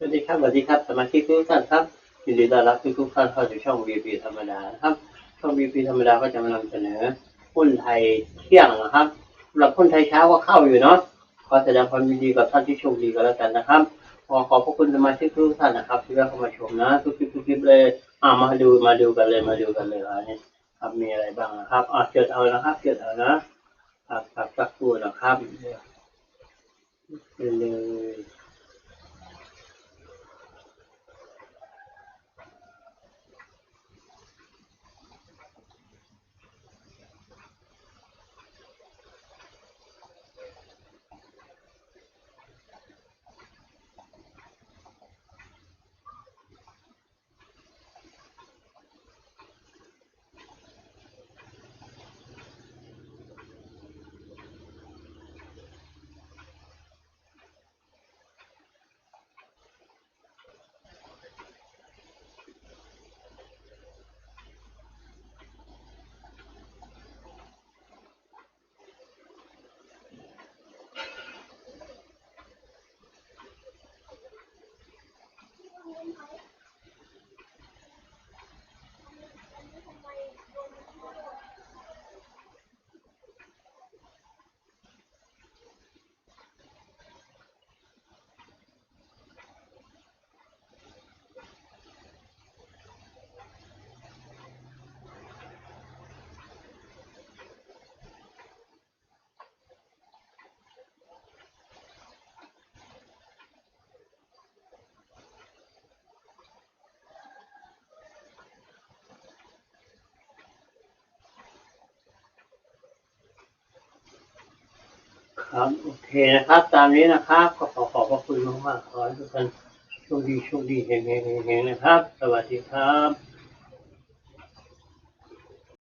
สวัสดีครับสวัสดีครับสมาชิกทุกท่านครับยินดีต้อนรับทุกท่านเข้าสู่ช่อง VP ธรรมดานะครับช่อง VP ธรรมดาก็จะมานำเสนอหุ้นไทยเที่ยงนะครับสำหรับหุ้นไทยเช้าก็เข้าอยู่เนาะขอแสดงความยินดีกับท่านที่โชคดีกันแล้วกันนะครับขอบพระคุณสมาชิกทุกท่านนะครับที่เข้ามาชมนะทุกคลิปเลยมาดูกันเลยครับมีอะไรบ้างนะครับเกิดเอานะครับเกิดเอานะครับสักครู่นะครับเลยครับโอเคนะครับตามนี้นะครับก็ขอบพระคุณมากๆขอให้ทุกท่านโชคดีเฮงๆนะครับสวัสดีครับ